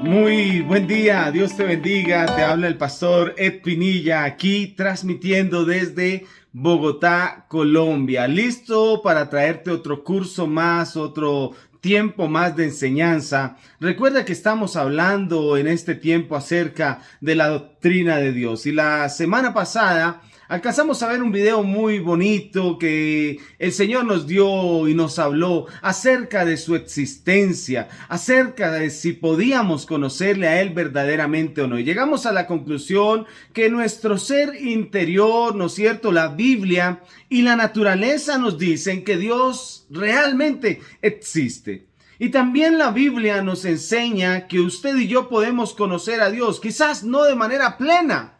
Muy buen día, Dios te bendiga, te habla el pastor Ed Pinilla aquí transmitiendo desde Bogotá, Colombia, listo para traerte otro curso más, otro tiempo más de enseñanza. Recuerda que estamos hablando en este tiempo acerca de la doctrina de Dios y la semana pasada alcanzamos a ver un video muy bonito que el Señor nos dio y nos habló acerca de su existencia, acerca de si podíamos conocerle a Él verdaderamente o no. Y llegamos a la conclusión que nuestro ser interior, ¿no es cierto?, la Biblia y la naturaleza nos dicen que Dios realmente existe. Y también la Biblia nos enseña que usted y yo podemos conocer a Dios, quizás no de manera plena,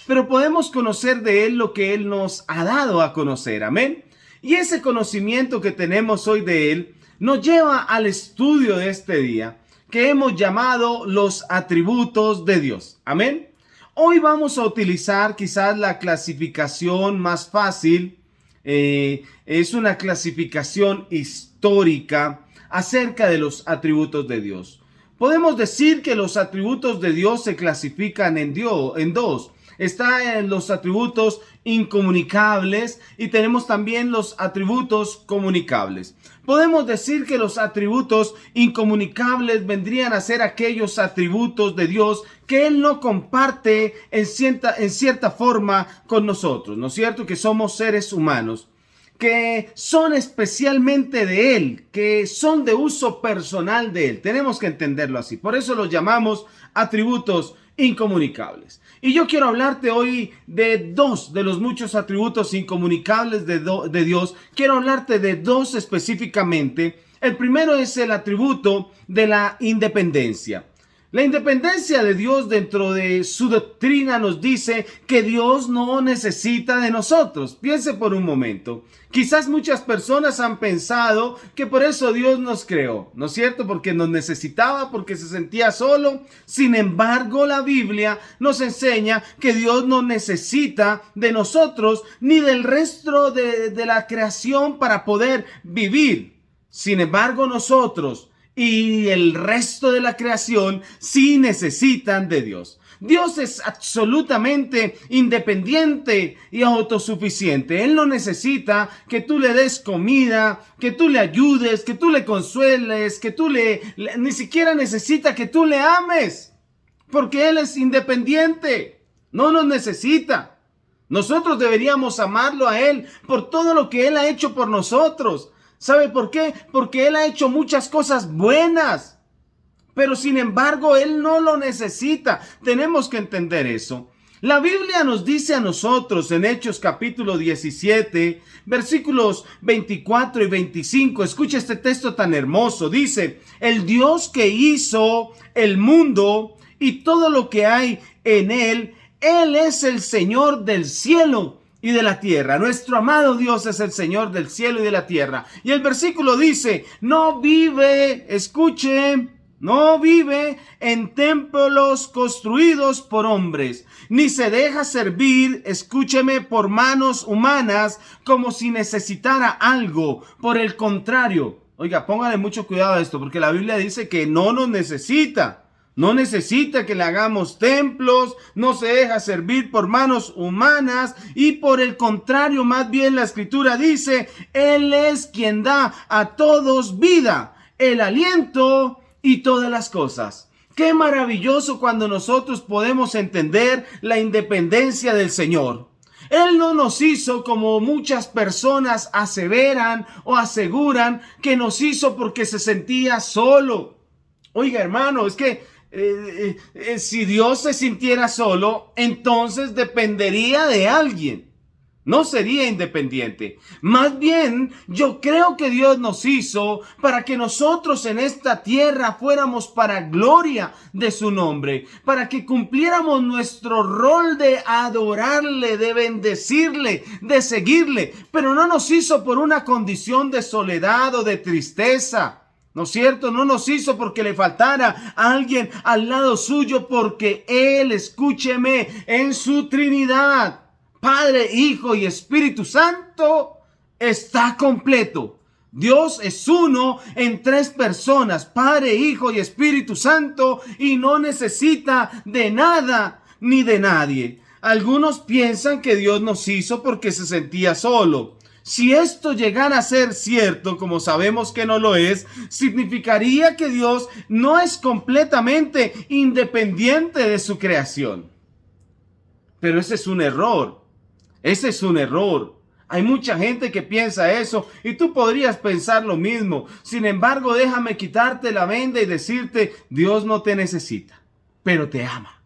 pero podemos conocer de Él lo que Él nos ha dado a conocer. Amén. Y ese conocimiento que tenemos hoy de Él nos lleva al estudio de este día que hemos llamado los atributos de Dios. Amén. Hoy vamos a utilizar quizás la clasificación más fácil. Es una clasificación histórica acerca de los atributos de Dios. Podemos decir que los atributos de Dios se clasifican en dos. Están los atributos incomunicables y tenemos también los atributos comunicables. Podemos decir que los atributos incomunicables vendrían a ser aquellos atributos de Dios que Él no comparte en cierta forma con nosotros, ¿no es cierto? Que somos seres humanos, que son especialmente de Él, que son de uso personal de Él. Tenemos que entenderlo así. Por eso los llamamos atributos incomunicables. Y yo quiero hablarte hoy de dos de los muchos atributos incomunicables de Dios. Quiero hablarte de dos específicamente. El primero es el atributo de la independencia. La independencia de Dios dentro de su doctrina nos dice que Dios no necesita de nosotros. Piense por un momento. Quizás muchas personas han pensado que por eso Dios nos creó, ¿no es cierto? Porque nos necesitaba, porque se sentía solo. Sin embargo, la Biblia nos enseña que Dios no necesita de nosotros ni del resto de la creación para poder vivir. Sin embargo, nosotros y el resto de la creación sí necesitan de Dios. Dios es absolutamente independiente y autosuficiente. Él no necesita que tú le des comida, que tú le ayudes, que tú le consueles, que tú ni siquiera necesita que tú le ames, porque Él es independiente. No nos necesita. Nosotros deberíamos amarlo a Él por todo lo que Él ha hecho por nosotros. ¿Sabe por qué? Porque Él ha hecho muchas cosas buenas. Pero sin embargo, Él no lo necesita. Tenemos que entender eso. La Biblia nos dice a nosotros en Hechos capítulo 17, versículos 24 y 25. Escucha este texto tan hermoso. Dice, el Dios que hizo el mundo y todo lo que hay en él, Él es el Señor del cielo y de la tierra. Nuestro amado Dios es el Señor del cielo y de la tierra. Y el versículo dice, no vive, escuche, no vive en templos construidos por hombres, ni se deja servir, escúcheme, por manos humanas como si necesitara algo. Por el contrario, oiga, póngale mucho cuidado a esto, porque la Biblia dice que no nos necesita. No necesita que le hagamos templos, no se deja servir por manos humanas y por el contrario, más bien la Escritura dice, Él es quien da a todos vida, el aliento y todas las cosas. Qué maravilloso cuando nosotros podemos entender la independencia del Señor. Él no nos hizo como muchas personas aseveran o aseguran que nos hizo porque se sentía solo. Oiga, hermano, es que si Dios se sintiera solo, entonces dependería de alguien. No sería independiente. Más bien, yo creo que Dios nos hizo para que nosotros en esta tierra fuéramos para gloria de su nombre, para que cumpliéramos nuestro rol de adorarle, de bendecirle, de seguirle. Pero no nos hizo por una condición de soledad o de tristeza. ¿No es cierto? No nos hizo porque le faltara a alguien al lado suyo, porque Él, escúcheme, en su Trinidad, Padre, Hijo y Espíritu Santo, está completo. Dios es uno en tres personas, Padre, Hijo y Espíritu Santo, y no necesita de nada ni de nadie. Algunos piensan que Dios nos hizo porque se sentía solo. Si esto llegara a ser cierto, como sabemos que no lo es, significaría que Dios no es completamente independiente de su creación. Pero ese es un error. Ese es un error. Hay mucha gente que piensa eso y tú podrías pensar lo mismo. Sin embargo, déjame quitarte la venda y decirte, Dios no te necesita, pero te ama.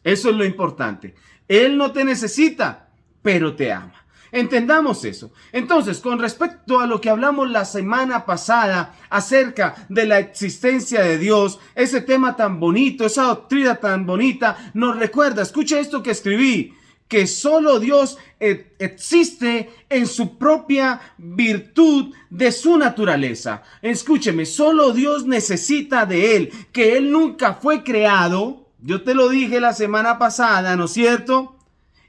Eso es lo importante. Él no te necesita, pero te ama. Entendamos eso. Entonces, con respecto a lo que hablamos la semana pasada acerca de la existencia de Dios, ese tema tan bonito, esa doctrina tan bonita, nos recuerda, escucha esto que escribí, que solo Dios existe en su propia virtud de su naturaleza. Escúcheme, solo Dios necesita de Él, que Él nunca fue creado. Yo te lo dije la semana pasada, ¿no es cierto?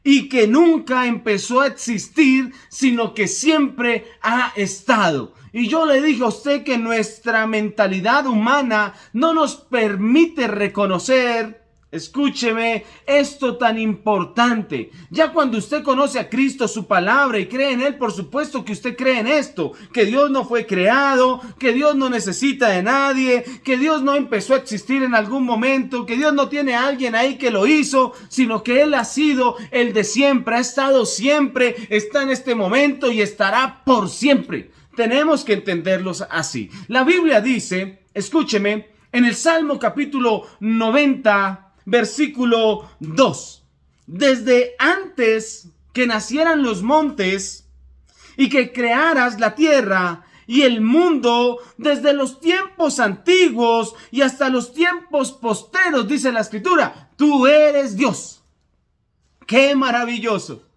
Y que nunca empezó a existir, sino que siempre ha estado. Y yo le dije a usted que nuestra mentalidad humana no nos permite reconocer, escúcheme, esto tan importante. Ya cuando usted conoce a Cristo, su palabra, y cree en Él, por supuesto que usted cree en esto, que Dios no fue creado, que Dios no necesita de nadie, que Dios no empezó a existir en algún momento, que Dios no tiene a alguien ahí que lo hizo, sino que Él ha sido el de siempre, ha estado siempre, está en este momento y estará por siempre. Tenemos que entenderlos así. La Biblia dice, escúcheme, en el Salmo capítulo 90, versículo 2. Desde antes que nacieran los montes y que crearas la tierra y el mundo, desde los tiempos antiguos y hasta los tiempos posteros, dice la Escritura, tú eres Dios. ¡Qué maravilloso!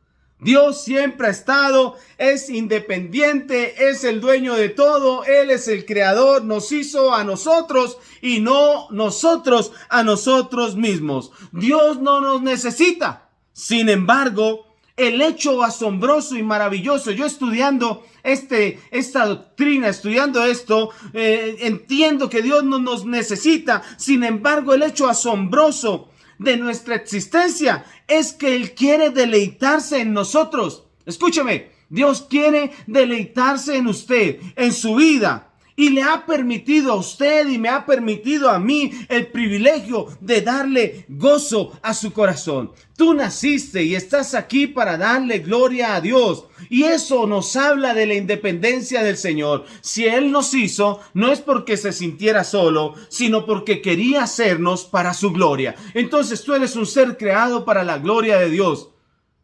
Dios siempre ha estado, es independiente, es el dueño de todo, Él es el creador, nos hizo a nosotros y no nosotros a nosotros mismos. Dios no nos necesita. Sin embargo, el hecho asombroso y maravilloso, yo estudiando esta doctrina, estudiando esto, entiendo que Dios no nos necesita. Sin embargo, el hecho asombroso de nuestra existencia es que Él quiere deleitarse en nosotros. Escúcheme, Dios quiere deleitarse en usted, en su vida. Y le ha permitido a usted y me ha permitido a mí el privilegio de darle gozo a su corazón. Tú naciste y estás aquí para darle gloria a Dios. Y eso nos habla de la independencia del Señor. Si Él nos hizo, no es porque se sintiera solo, sino porque quería hacernos para su gloria. Entonces tú eres un ser creado para la gloria de Dios.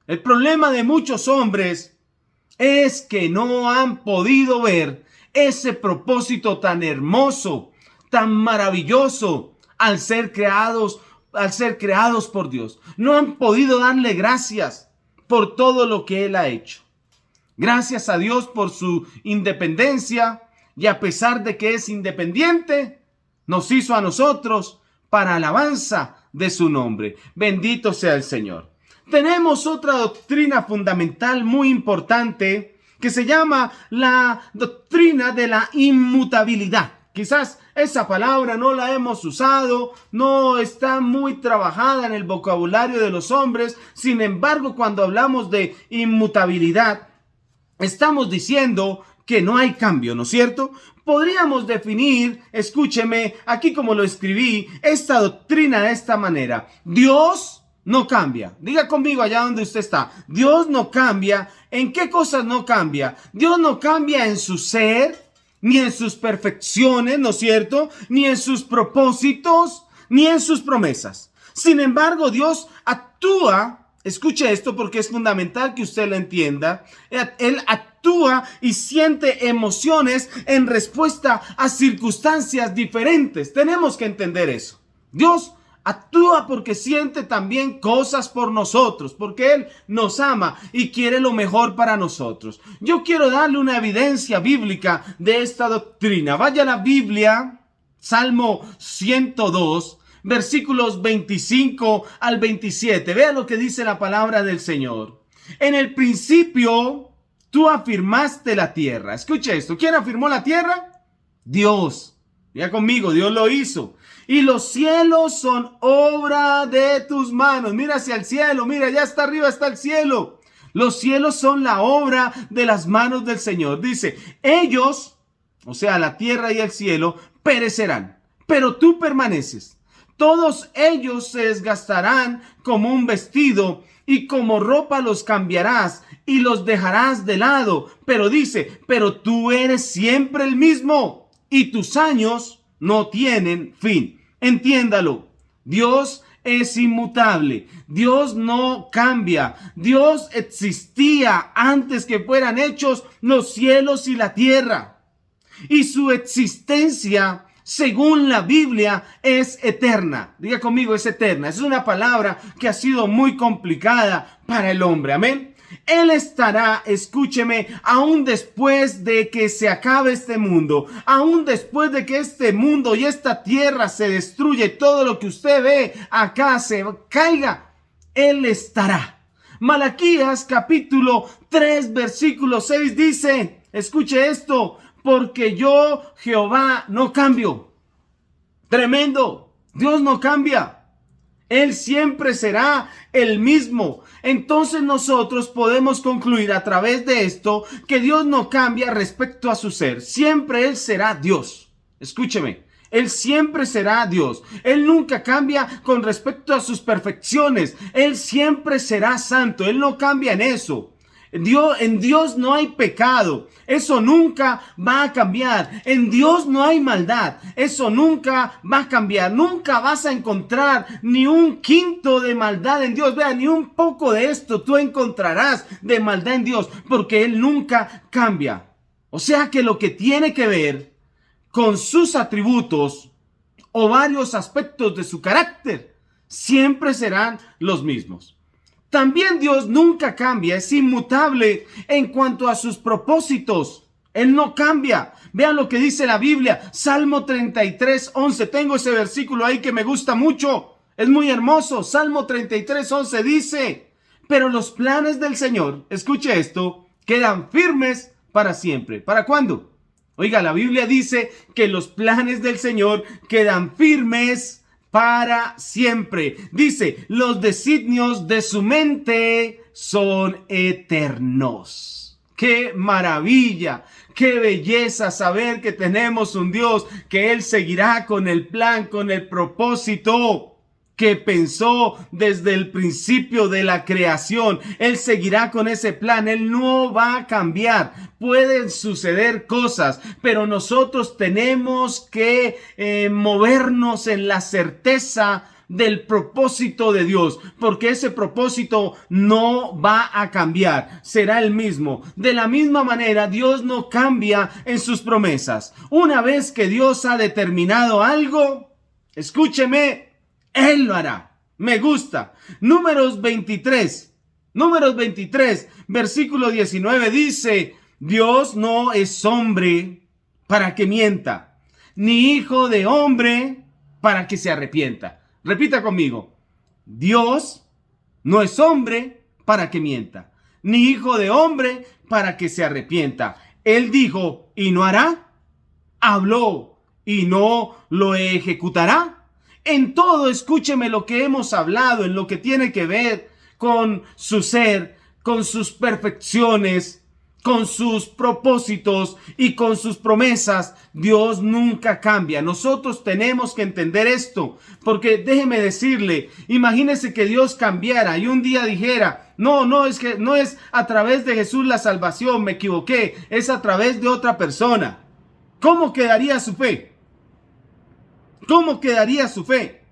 El problema de muchos hombres es que no han podido ver ese propósito tan hermoso, tan maravilloso al ser creados por Dios. No han podido darle gracias por todo lo que Él ha hecho. Gracias a Dios por su independencia, y a pesar de que es independiente, nos hizo a nosotros para alabanza de su nombre. Bendito sea el Señor. Tenemos otra doctrina fundamental muy importante que se llama la doctrina de la inmutabilidad. Quizás esa palabra no la hemos usado, no está muy trabajada en el vocabulario de los hombres. Sin embargo, cuando hablamos de inmutabilidad, estamos diciendo que no hay cambio, ¿no es cierto? Podríamos definir, escúcheme, aquí como lo escribí, esta doctrina de esta manera. Dios no cambia. Diga conmigo allá donde usted está. Dios no cambia. ¿En qué cosas no cambia? Dios no cambia en su ser, ni en sus perfecciones, ¿no es cierto? Ni en sus propósitos, ni en sus promesas. Sin embargo, Dios actúa, escuche esto porque es fundamental que usted lo entienda. Él actúa y siente emociones en respuesta a circunstancias diferentes. Tenemos que entender eso. Dios actúa porque siente también cosas por nosotros, porque Él nos ama y quiere lo mejor para nosotros. Yo quiero darle una evidencia bíblica de esta doctrina. Vaya a la Biblia, Salmo 102, versículos 25 al 27. Vea lo que dice la palabra del Señor. En el principio Tú afirmaste la tierra. Escucha esto. ¿Quién afirmó la tierra? Dios. Diga conmigo, Dios lo hizo. Y los cielos son obra de tus manos. Mira hacia el cielo, mira, allá está arriba está el cielo. Los cielos son la obra de las manos del Señor. Dice, ellos, o sea, la tierra y el cielo, perecerán, pero tú permaneces. Todos ellos se desgastarán como un vestido y como ropa los cambiarás y los dejarás de lado. Pero dice, pero tú eres siempre el mismo y tus años no tienen fin. Entiéndalo, Dios es inmutable, Dios no cambia, Dios existía antes que fueran hechos los cielos y la tierra. Y su existencia, según la Biblia, es eterna. Diga conmigo, es eterna. Es una palabra que ha sido muy complicada para el hombre. Amén. Él estará, escúcheme, aún después de que se acabe este mundo, aún después de que este mundo y esta tierra se destruye, todo lo que usted ve acá se caiga, Él estará. Malaquías capítulo 3 versículo 6 dice, escuche esto, porque yo, Jehová, no cambio. Tremendo. Dios no cambia. Él siempre será el mismo. Entonces nosotros podemos concluir a través de esto que Dios no cambia respecto a su ser. Siempre Él será Dios. Escúcheme. Él siempre será Dios. Él nunca cambia con respecto a sus perfecciones. Él siempre será santo. Él no cambia en eso. En Dios no hay pecado, eso nunca va a cambiar. En Dios no hay maldad, eso nunca va a cambiar. Nunca vas a encontrar ni un quinto de maldad en Dios. Vea, ni un poco de esto tú encontrarás de maldad en Dios, porque Él nunca cambia. O sea que lo que tiene que ver con sus atributos o varios aspectos de su carácter siempre serán los mismos. También Dios nunca cambia, es inmutable en cuanto a sus propósitos. Él no cambia. Vean lo que dice la Biblia, Salmo 33:11. Tengo ese versículo ahí que me gusta mucho. Es muy hermoso. Salmo 33:11 dice, pero los planes del Señor, escuche esto, quedan firmes para siempre. ¿Para cuándo? Oiga, la Biblia dice que los planes del Señor quedan firmes para siempre. Dice, los designios de su mente son eternos. ¡Qué maravilla! ¡Qué belleza saber que tenemos un Dios, que Él seguirá con el plan, con el propósito que pensó desde el principio de la creación! Él seguirá con ese plan, Él no va a cambiar. Pueden suceder cosas, pero nosotros tenemos que movernos en la certeza del propósito de Dios, porque ese propósito no va a cambiar, será el mismo. De la misma manera, Dios no cambia en sus promesas. Una vez que Dios ha determinado algo, escúcheme, Él lo hará. Me gusta. Números 23, versículo 19 dice, Dios no es hombre para que mienta, ni hijo de hombre para que se arrepienta. Repita conmigo. Dios no es hombre para que mienta, ni hijo de hombre para que se arrepienta. Él dijo y no hará, habló y no lo ejecutará. En todo, escúcheme lo que hemos hablado, en lo que tiene que ver con su ser, con sus perfecciones, con sus propósitos y con sus promesas. Dios nunca cambia. Nosotros tenemos que entender esto, porque déjeme decirle, imagínese que Dios cambiara y un día dijera, no, es que no es a través de Jesús la salvación, me equivoqué, es a través de otra persona. ¿Cómo quedaría su fe? ¿Cómo quedaría su fe?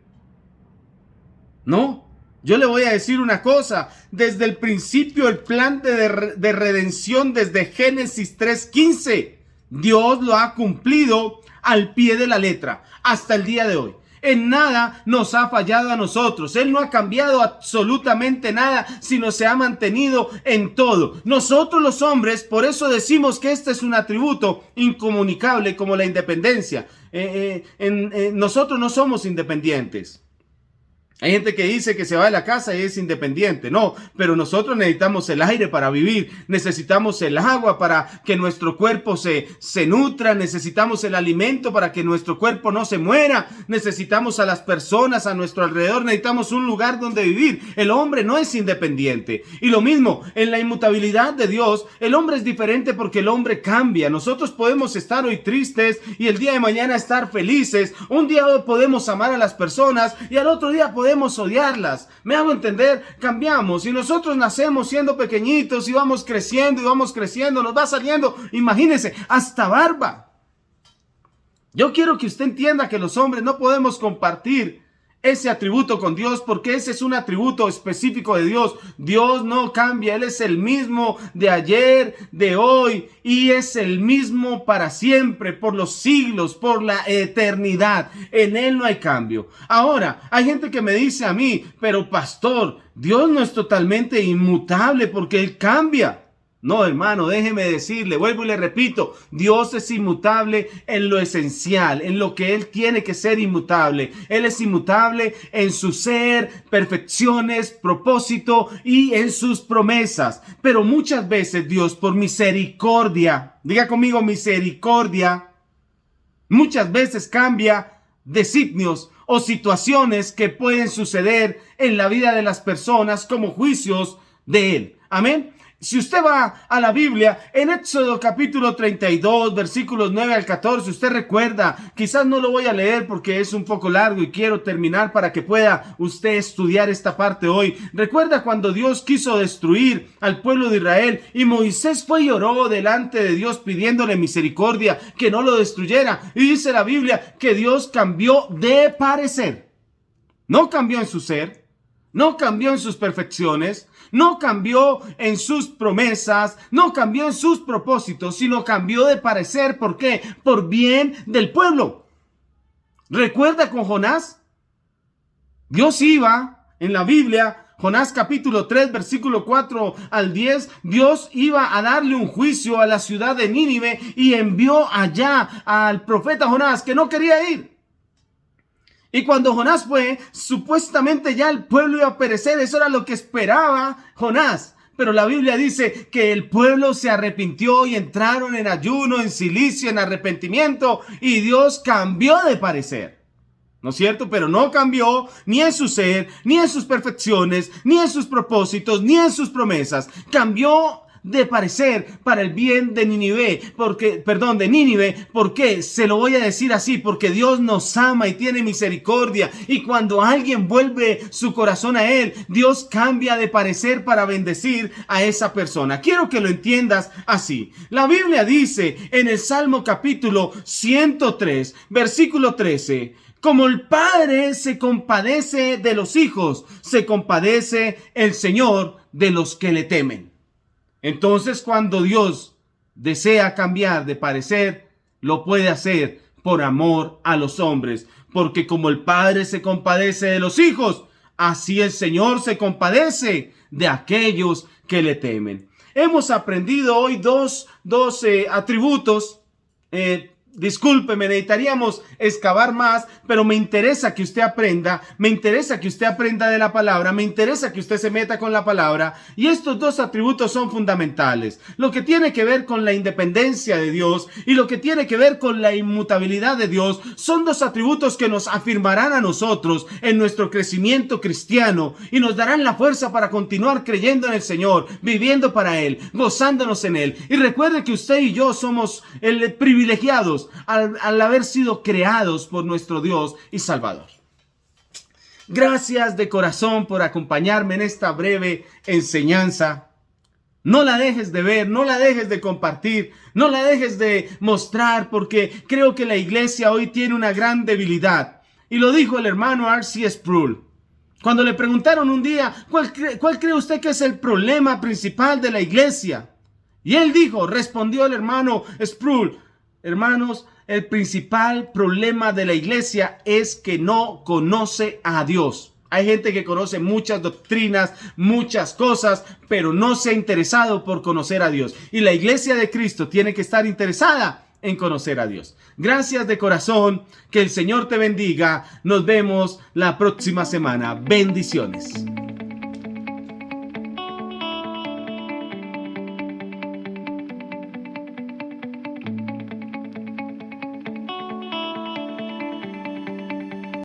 No. Yo le voy a decir una cosa, desde el principio el plan de redención desde Génesis 3:15, Dios lo ha cumplido al pie de la letra hasta el día de hoy. En nada nos ha fallado a nosotros. Él no ha cambiado absolutamente nada, sino se ha mantenido en todo. Nosotros los hombres, por eso decimos que este es un atributo incomunicable como la independencia. Nosotros no somos independientes. Hay gente que dice que se va de la casa y es independiente. No, pero nosotros necesitamos el aire para vivir. Necesitamos el agua para que nuestro cuerpo se nutra. Necesitamos el alimento para que nuestro cuerpo no se muera. Necesitamos a las personas a nuestro alrededor. Necesitamos un lugar donde vivir. El hombre no es independiente. Y lo mismo, en la inmutabilidad de Dios, el hombre es diferente porque el hombre cambia. Nosotros podemos estar hoy tristes y el día de mañana estar felices. Un día podemos amar a las personas y al otro día podemos odiarlas. Me hago entender, cambiamos y nosotros nacemos siendo pequeñitos y vamos creciendo, nos va saliendo, imagínense, hasta barba. Yo quiero que usted entienda que los hombres no podemos compartir ese atributo con Dios porque ese es un atributo específico de Dios. Dios no cambia, Él es el mismo de ayer, de hoy y es el mismo para siempre, por los siglos, por la eternidad. En Él no hay cambio. Ahora, hay gente que me dice a mí, pero pastor, Dios no es totalmente inmutable porque Él cambia. No, hermano, déjeme decirle, vuelvo y le repito, Dios es inmutable en lo esencial, en lo que Él tiene que ser inmutable. Él es inmutable en su ser, perfecciones, propósito y en sus promesas. Pero muchas veces Dios, por misericordia, diga conmigo misericordia, muchas veces cambia designios o situaciones que pueden suceder en la vida de las personas como juicios de Él. Amén. Si usted va a la Biblia, en Éxodo capítulo 32, versículos 9 al 14, usted recuerda, quizás no lo voy a leer porque es un poco largo y quiero terminar para que pueda usted estudiar esta parte hoy. Recuerda cuando Dios quiso destruir al pueblo de Israel y Moisés fue y oró delante de Dios pidiéndole misericordia, que no lo destruyera. Y dice la Biblia que Dios cambió de parecer. No cambió en su ser, no cambió en sus perfecciones, no cambió en sus promesas, no cambió en sus propósitos, sino cambió de parecer. ¿Por qué? Por bien del pueblo. ¿Recuerda con Jonás? Dios iba en la Biblia, Jonás capítulo 3, versículo 4 al 10, Dios iba a darle un juicio a la ciudad de Nínive y envió allá al profeta Jonás que no quería ir. Y cuando Jonás fue, supuestamente ya el pueblo iba a perecer. Eso era lo que esperaba Jonás. Pero la Biblia dice que el pueblo se arrepintió y entraron en ayuno, en silicio, en arrepentimiento. Y Dios cambió de parecer. ¿No es cierto? Pero no cambió ni en su ser, ni en sus perfecciones, ni en sus propósitos, ni en sus promesas. Cambió de parecer para el bien de Nínive, de Nínive, porque se lo voy a decir así, porque Dios nos ama y tiene misericordia, y cuando alguien vuelve su corazón a Él, Dios cambia de parecer para bendecir a esa persona. Quiero que lo entiendas así. La Biblia dice en el Salmo capítulo 103, versículo 13, como el Padre se compadece de los hijos, se compadece el Señor de los que le temen. Entonces, cuando Dios desea cambiar de parecer, lo puede hacer por amor a los hombres. Porque como el Padre se compadece de los hijos, así el Señor se compadece de aquellos que le temen. Hemos aprendido hoy dos atributos. Discúlpeme, necesitaríamos excavar más, pero me interesa que usted aprenda, de la palabra, me interesa que usted se meta con la palabra, y estos dos atributos son fundamentales. Lo que tiene que ver con la independencia de Dios y lo que tiene que ver con la inmutabilidad de Dios son dos atributos que nos afirmarán a nosotros en nuestro crecimiento cristiano y nos darán la fuerza para continuar creyendo en el Señor, viviendo para Él, gozándonos en Él. Y recuerde que usted y yo somos privilegiados al haber sido creados por nuestro Dios y Salvador. Gracias de corazón por acompañarme en esta breve enseñanza. No la dejes de ver, no la dejes de compartir, no la dejes de mostrar, porque creo que la iglesia hoy tiene una gran debilidad. Y lo dijo el hermano R.C. Sproul. Cuando le preguntaron un día, ¿cuál cree usted que es el problema principal de la iglesia? Y él dijo, respondió el hermano Sproul, hermanos, el principal problema de la iglesia es que no conoce a Dios. Hay gente que conoce muchas doctrinas, muchas cosas, pero no se ha interesado por conocer a Dios. Y la iglesia de Cristo tiene que estar interesada en conocer a Dios. Gracias de corazón, que el Señor te bendiga. Nos vemos la próxima semana. Bendiciones.